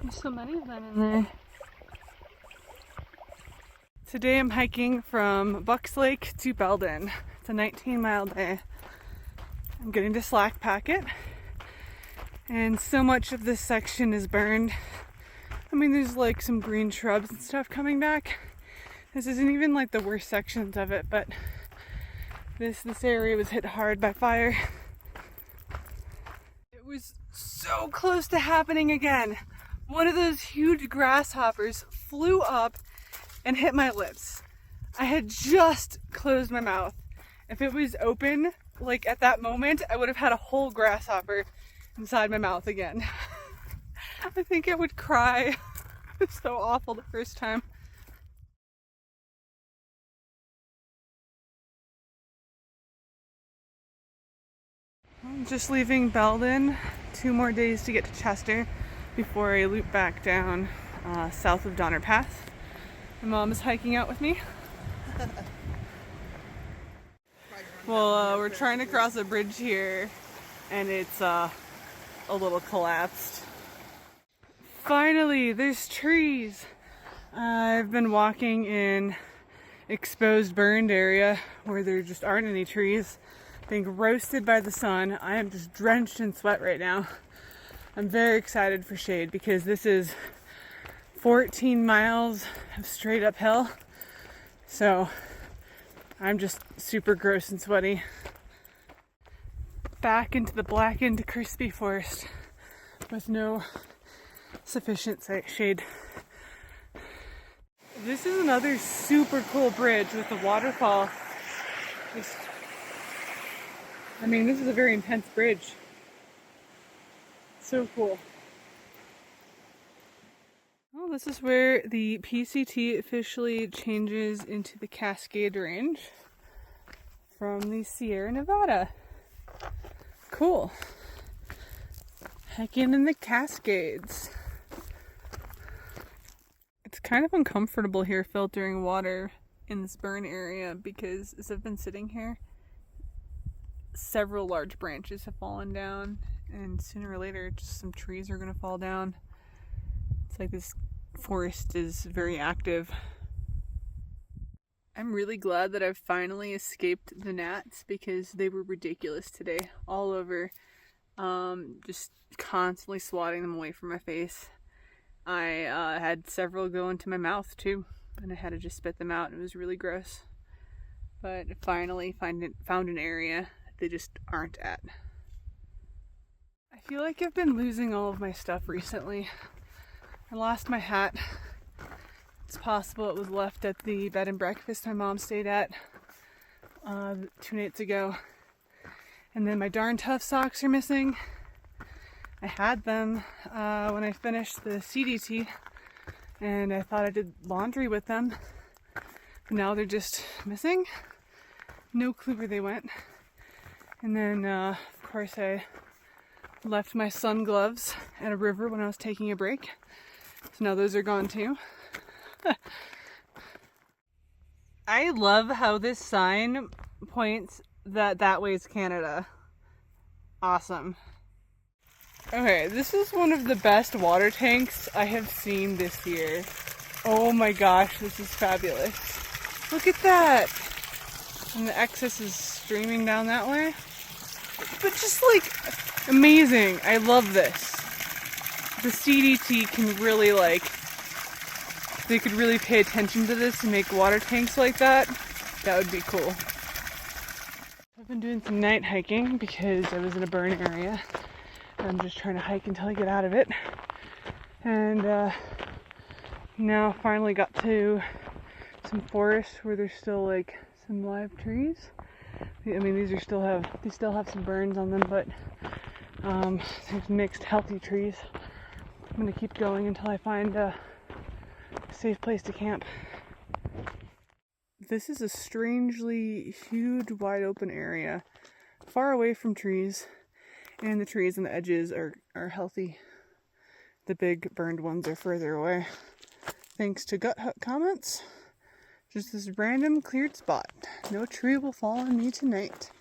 There's so many of them in there. Today I'm hiking from Bucks Lake to Belden. It's a 19-mile day. I'm getting to slack packet, and so much of this section is burned. I mean, there's like some green shrubs and stuff coming back. This isn't even like the worst sections of it, but this area was hit hard by fire. It was so close to happening again. One of those huge grasshoppers flew up and hit my lips. I had just closed my mouth. If it was open, like at that moment, I would have had a whole grasshopper inside my mouth again. I think I would cry. It was so awful the first time. I'm just leaving Belden. 2 more days to get to Chester before I loop back down south of Donner Pass. My mom is hiking out with me. Well, we're trying to cross a bridge here, and it's a little collapsed. Finally, there's trees. I've been walking in exposed, burned area where there just aren't any trees, being roasted by the sun. I am just drenched in sweat right now. I'm very excited for shade because this is 14 miles of straight uphill. So I'm just super gross and sweaty. Back into the blackened, crispy forest with no sufficient shade. This is another super cool bridge with a waterfall. I mean, this is a very intense bridge. So cool. Well, this is where the PCT officially changes into the Cascade Range from the Sierra Nevada. Cool. Hiking in the Cascades. It's kind of uncomfortable here filtering water in this burn area because as I've been sitting here, several large branches have fallen down, and sooner or later just some trees are going to fall down. It's like this forest is very active. I'm really glad that I've finally escaped the gnats because they were ridiculous today, all over, just constantly swatting them away from my face. I had several go into my mouth too, and I had to just spit them out. It was really gross. But I finally found an area they just aren't at. I feel like I've been losing all of my stuff recently. I lost my hat. It's possible it was left at the bed and breakfast my mom stayed at 2 nights ago. And then my Darn Tough socks are missing. I had them when I finished the CDT, and I thought I did laundry with them. But now they're just missing. No clue where they went. And then, of course, I left my sun gloves at a river when I was taking a break. So now those are gone too. I love how this sign points that way is Canada. Awesome. Okay, this is one of the best water tanks I have seen this year. Oh my gosh, this is fabulous. Look at that! And the excess is streaming down that way. But just like, amazing. I love this. The CDT can really they could really pay attention to this and make water tanks like that. That would be cool. I've been doing some night hiking because I was in a burn area. I'm just trying to hike until I get out of it. And now finally got to some forest where there's still like some live trees. I mean, they still have some burns on them, but there's mixed healthy trees. I'm gonna keep going until I find a safe place to camp. This is a strangely huge, wide open area, far away from trees, and the trees on the edges are healthy. The big burned ones are further away. Thanks to Gut Hut comments, just this random cleared spot. No tree will fall on me tonight.